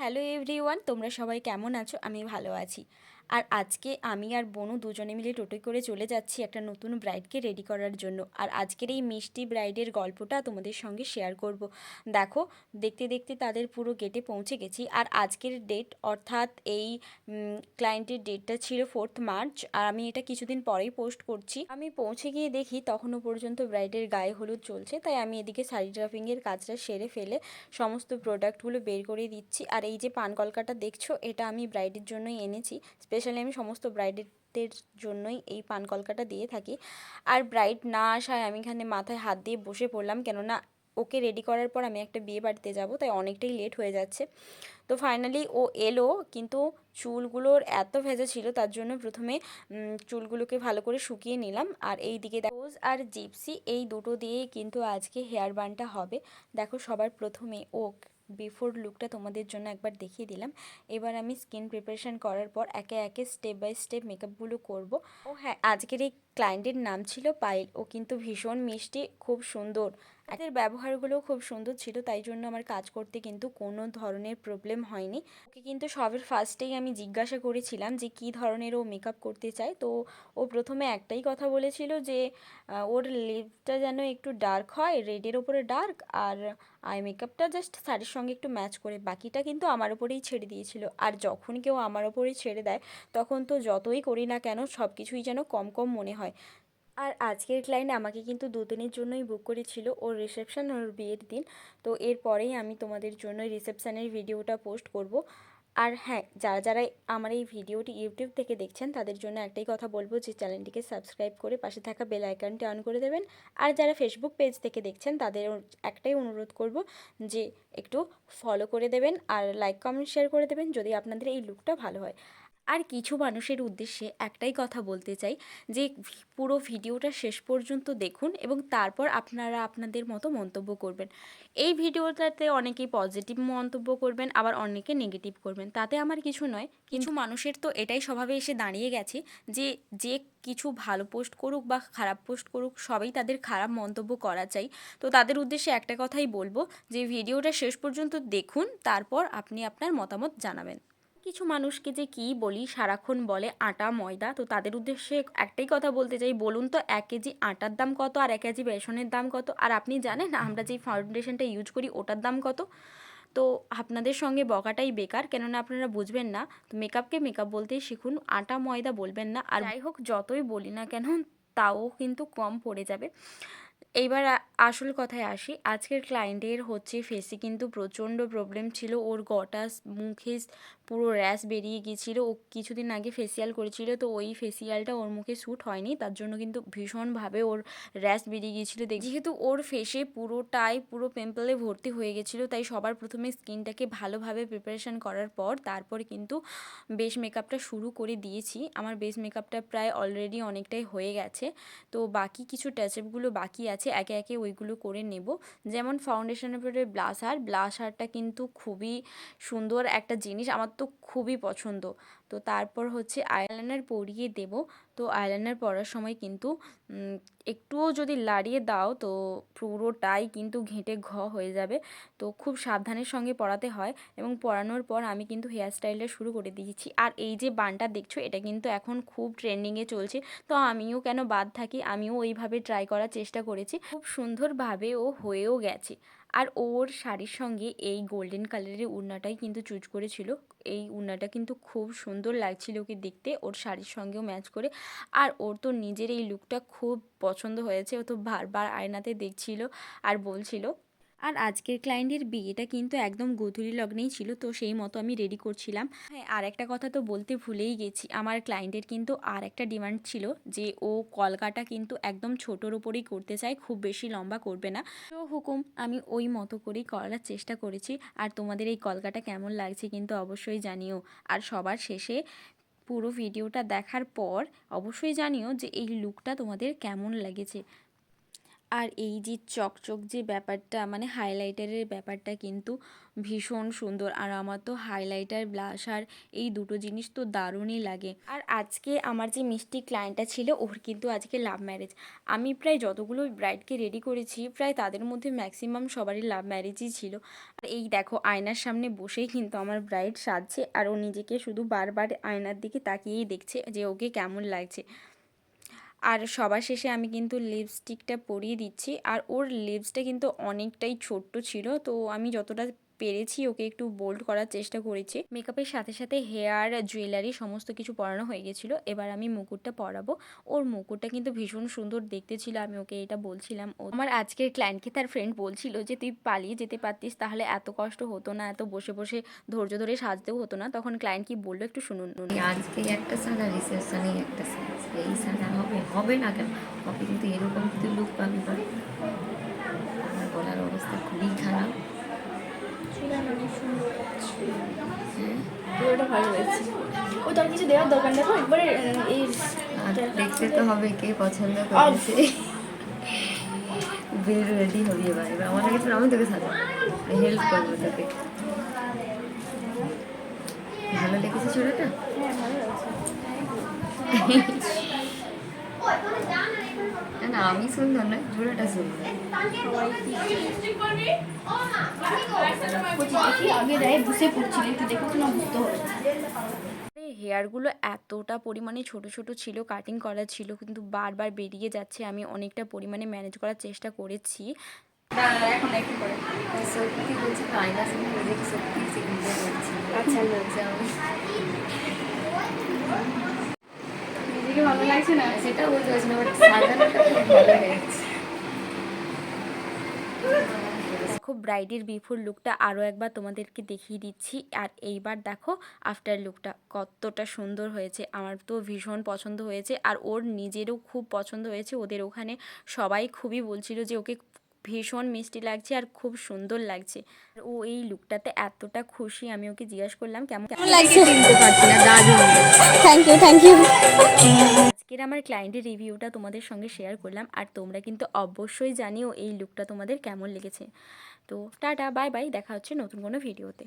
Hello everyone, তোমরা সবাই কেমন আছো? আমি ভালো আছি। আর আজকে আমি আর বনু দুজনে মিলে টোটোয় করে চলে যাচ্ছি একটা নতুন ব্রাইডকে রেডি করার জন্য। আর আজকের এই মিষ্টি ব্রাইডের গল্পটা তোমাদের সঙ্গে শেয়ার করব। দেখো, দেখতে দেখতে তাদের পুরো গেটে পৌঁছে গেছি। আর আজকের ডেট অর্থাৎ এই ক্লায়েন্টের ডেটটা ছিল 4th মার্চ। আর আমি এটা কিছুদিন পরেই পোস্ট করছি। আমি পৌঁছে গিয়ে দেখি তখনও পর্যন্ত ব্রাইডের গায়ে হলুদ চলছে, তাই আমি এদিকে শাড়ি ড্রাপিংয়ের কাজটা সেরে ফেলে সমস্ত প্রোডাক্টগুলো বের করে দিচ্ছি। আর এই যে পান কলকাটা দেখছো, এটা আমি ব্রাইডের জন্যই এনেছি। স্পেশালি আমি সমস্ত ব্রাইডের জন্যই এই পান কলকাটা দিয়ে থাকি। আর ব্রাইড না আসায় আমি এখানে মাথায় হাত দিয়ে বসে পড়লাম, কেননা ওকে রেডি করার পর আমি একটা বিয়ে বাড়িতে যাব, তাই অনেকটাই লেট হয়ে যাচ্ছে। তো ফাইনালি ও এলো, কিন্তু চুলগুলোর এত ভেজা ছিল তার জন্য প্রথমে চুলগুলোকে ভালো করে শুকিয়ে নিলাম। আর এই দিকে রোজ আর জিপসি এই দুটো দিয়েই কিন্তু আজকে হেয়ার বানটা হবে। দেখো, সবার প্রথমে ও বিফোর লুকটা তোমাদের জন্য একবার দেখিয়ে দিলাম। এবার আমি স্কিন প্রিপারেশন করার পর একে একে স্টেপ বাই স্টেপ মেকআপগুলো করব। ও হ্যাঁ, আজকের এই ক্লায়েন্টের নাম ছিল পায়েল। ও কিন্তু ভীষণ মিষ্টি, খুব সুন্দর। এদের ব্যবহারগুলোও খুব সুন্দর ছিল, তাই জন্য আমার কাজ করতে কিন্তু কোনো ধরনের প্রবলেম হয়নি। ওকে কিন্তু সবের ফার্স্টেই আমি জিজ্ঞাসা করেছিলাম যে কী ধরনের ও মেকআপ করতে চায়। তো ও প্রথমে একটাই কথা বলেছিল যে ওর লিপটা যেন একটু ডার্ক হয়, রেডের ওপরে ডার্ক, আর আই মেকআপটা জাস্ট শাড়ির সঙ্গে একটু ম্যাচ করে। বাকিটা কিন্তু আমার ওপরেই ছেড়ে দিয়েছিল। আর যখন কেউ আমার ওপরেই ছেড়ে দেয়, তখন তো যতই করি না কেন সব কিছুই যেন কম কম মনে হয়। আর আজকের ক্লায়েন্ট আমাকে কিন্তু দুদিনের জন্যই বুক করেছিল, ওর রিসেপশন, ওর বিয়ের দিন। তো এরপরেই আমি তোমাদের জন্য রিসেপশানের ভিডিওটা পোস্ট করব। আর হ্যাঁ, যারা যারা আমার এই ভিডিওটি ইউটিউব থেকে দেখছেন তাদের জন্য একটাই কথা বলবো যে চ্যানেলটিকে সাবস্ক্রাইব করে পাশে থাকা বেল আইকনটি অন করে দেবেন। আর যারা ফেসবুক পেজ থেকে দেখছেন তাদের একটাই অনুরোধ করব যে একটু ফলো করে দেবেন আর লাইক কমেন্ট শেয়ার করে দেবেন যদি আপনাদের এই লুকটা ভালো হয়। আর কিছু মানুষের উদ্দেশ্যে একটাই কথা বলতে চাই যে পুরো ভিডিওটা শেষ পর্যন্ত দেখুন এবং তারপর আপনারা আপনাদের মতো মন্তব্য করবেন। এই ভিডিওটাতে অনেকেই পজিটিভ মন্তব্য করবেন, আবার অনেকে নেগেটিভ করবেন, তাতে আমার কিছু নয়। কিছু মানুষের তো এটাই স্বভাবে এসে দাঁড়িয়ে গেছে যে যে কিছু ভালো পোস্ট করুক বা খারাপ পোস্ট করুক, সবাই তাদের খারাপ মন্তব্য করা চাই। তো তাদের উদ্দেশ্যে একটা কথাই বলবো যে ভিডিওটা শেষ পর্যন্ত দেখুন, তারপর আপনি আপনার মতামত জানাবেন। কিছু মানুষকে যে কী বলি, সারাক্ষণ বলে আটা ময়দা। তো তাদের উদ্দেশ্যে একটাই কথা বলতে চাই, বলুন তো 1 কেজি আটার দাম কত আর 1 কেজি বেসনের দাম কত? আর আপনি জানেন আমরা যেই ফাউন্ডেশনটা ইউজ করি ওটার দাম কত? তো আপনাদের সঙ্গে বকাটাই বেকার, কেননা আপনারা বুঝবেন না। তো মেকআপকে মেকআপ বলতেই শিখুন, আটা ময়দা বলবেন না। আর যাই হোক, যতই বলি না কেন তাও কিন্তু কম পড়ে যাবে। এইবার আসল কথায় আসি। আজকের ক্লায়েন্টের হচ্ছে ফেসে কিন্তু প্রচণ্ড প্রবলেম ছিল। ওর গোটা মুখে পুরো র্যাশ বেরিয়ে গিয়েছিল। ও কিছুদিন আগে ফেসিয়াল করেছিল, তো ওই ফেসিয়ালটা ওর মুখে স্যুট হয়নি, তার জন্য কিন্তু ভীষণভাবে ওর র্যাশ বেরিয়ে গিয়েছিলো। যেহেতু ওর ফেসে পুরোটাই পুরো পিম্পলে ভর্তি হয়ে গেছিলো, তাই সবার প্রথমে স্কিনটাকে ভালোভাবে প্রিপারেশন করার পর তারপরে কিন্তু বেস মেকআপটা শুরু করে দিয়েছি। আমার বেস মেকআপটা প্রায় অলরেডি অনেকটাই হয়ে গেছে। তো বাকি কিছু টাচআপগুলো বাকি আছে, একে একে ওইগুলো করে নেব। যেমন ফাউন্ডেশনের পরে ব্লাশারটা কিন্তু খুবই সুন্দর একটা জিনিস, আমার তো খুবই পছন্দ। তো তারপর হচ্ছে আইলাইনার পরিয়ে দেব। তো আইলাইনার পরার সময় কিন্তু একটুও যদি লাড়িয়ে দাও তো পুরোটাই কিন্তু ঘেঁটে হয়ে যাবে। তো খুব সাবধানের সঙ্গে পরাতে হয়। এবং পরানোর পর আমি কিন্তু হেয়ার স্টাইলটা শুরু করে দিয়েছি। আর এই যে বানটা দেখছো, এটা কিন্তু এখন খুব ট্রেন্ডিংয়ে চলছে। তো আমিও কেন বাদ থাকি, আমিও ওইভাবে ট্রাই করার চেষ্টা করেছি, খুব সুন্দরভাবে ও হয়েও গেছে। আর ওর শাড়ির সঙ্গে এই গোল্ডেন কালারের উড়নাটাই কিন্তু চুজ করেছিল। এই উড়নাটা কিন্তু খুব সুন্দর লাগছিল ওকে দেখতে, ওর শাড়ির সঙ্গেও ম্যাচ করে। আর ওর তো নিজের এই লুকটা খুব পছন্দ হয়েছে, ও তো বারবার আয়নাতে দেখছিল আর বলছিল। আর আজকের ক্লায়েন্টের বিয়েটা কিন্তু একদম গোধূলি লগ্নেই ছিল, তো সেই মতো আমি রেডি করছিলাম। হ্যাঁ, আর একটা কথা তো বলতে ভুলেই গেছি, আমার ক্লায়েন্টের কিন্তু আর একটা ডিমান্ড ছিল যে ও কলকাটা কিন্তু একদম ছোটোর ওপরেই করতে চায়, খুব বেশি লম্বা করবে না। তো হুকুম, আমি ওই মতো করেই করার চেষ্টা করেছি। আর তোমাদের এই কলকাটা কেমন লাগছে কিন্তু অবশ্যই জানিও। আর সবার শেষে পুরো ভিডিওটা দেখার পর অবশ্যই জানিও যে এই লুকটা তোমাদের কেমন লেগেছে। আর এই যে চকচক যে ব্যাপারটা মানে হাইলাইটারের ব্যাপারটা কিন্তু ভীষণ সুন্দর। আর আমার তো হাইলাইটার ব্লাশ আর এই দুটো জিনিস তো দারুণই লাগে। আর আজকে আমার যে মিষ্টি ক্লায়েন্টটা ছিল ওর কিন্তু আজকে লাভ ম্যারেজ। আমি প্রায় যতগুলো ব্রাইডকে রেডি করেছি প্রায় তাদের মধ্যে ম্যাক্সিমাম সবারই লাভ ম্যারেজই ছিল। আর এই দেখো আয়নার সামনে বসেই কিন্তু আমার ব্রাইড সাজছে আর ও নিজেকে শুধু বারবার আয়নার দিকে তাকিয়েই দেখছে যে ওকে কেমন লাগছে। আর সবার শেষে আমি কিন্তু লিপস্টিকটা পরিয়ে দিচ্ছি। আর ওর লিপসটা কিন্তু অনেকটাই ছোট্ট ছিল, তো আমি যতটা পেরেছি ওকে একটু বোল্ড করার চেষ্টা করেছি। মেকআপের সাথে সাথে হেয়ার জুয়েলারি সমস্ত কিছু পরানো হয়ে গেছিলো। এবার আমি মুকুটটা পরাবো। ওর মুকুটটা কিন্তু ভীষণ সুন্দর দেখতে ছিল, আমি ওকে এটা বলছিলাম। ও আমার আজকের ক্লায়েন্টকে তার ফ্রেন্ড বলছিল যে তুই পালিয়ে যেতে পারতিস, তাহলে এত কষ্ট হতো না, এত বসে বসে ধৈর্য ধরে সাজতেও হতো না। তখন ক্লায়েন্ট কি বললো একটু শুনুন। আজকে একটা সাজা, রিসেপশনে একটা সাজা, এই সাজা হবে হবে না কেন হবে, কিন্তু এরকম যদি লুক পাবি পাবি। আমার গলার অবস্থা খুবই খারাপ। পুরোটা ভালো হয়েছে। ও তার কিছু দেওয়ার দরকার দেখো একবারে এই আর দেখতে তো হবে কে পছন্দ করেছে। বের রেডি হবি এবার, এবার আমার কাছে আমি তোকে সাজা হেল্প করবো তোকে। ভালো লেগেছে ছোটটা? হ্যাঁ ভালো লাগছে। না না, আমি সুন্দর নয়, ঝোড়াটা সুন্দর। দেখি আগে দেয় বুঝে পড়ছিল, একটু দেখো না বুঝতে হবে। হেয়ারগুলো এতটা পরিমাণে ছোট ছোট ছিল, কাটিং করা ছিল, কিন্তু বারবার বেরিয়ে যাচ্ছে। আমি অনেকটা পরিমাণে ম্যানেজ করার চেষ্টা করেছি। এখন একটু পরে সত্যি বলছি, আয়নার সামনে নিজেকে সত্যি চিন্তা করছি। আচ্ছা বলছে আমি নিজেকে ভালো লাগছে না। সেটা বলতে পারছি না, বাট সাজানোটা খুব ভালো হয়েছে। দেখো ব্রাইডের বিফোর লুকটা আরও একবার তোমাদেরকে দেখিয়ে দিচ্ছি। আর এইবার দেখো আফটার লুকটা কতটা সুন্দর হয়েছে। আমার তো ভীষণ পছন্দ হয়েছে আর ওর নিজেরও খুব পছন্দ হয়েছে। ওদের ওখানে সবাই খুবই বলছিল যে ওকে ভীষণ মিষ্টি লাগছে আর খুব সুন্দর লাগছে। আর ও এই লুকটাতে এতটা খুশি, আমি ওকে জিজ্ঞাসা করলাম কেমন কেমন লাগছে। চিনতে পারছি না, দারুণ। Thank you thank you. আজকের আমার ক্লায়েন্টের রিভিউটা তোমাদের সঙ্গে শেয়ার করলাম। আর তোমরা কিন্তু অবশ্যই জানিও এই লুকটা তোমাদের কেমন লেগেছে। তো টাটা, বাই বাই, দেখা হচ্ছে নতুন কোনো ভিডিওতে।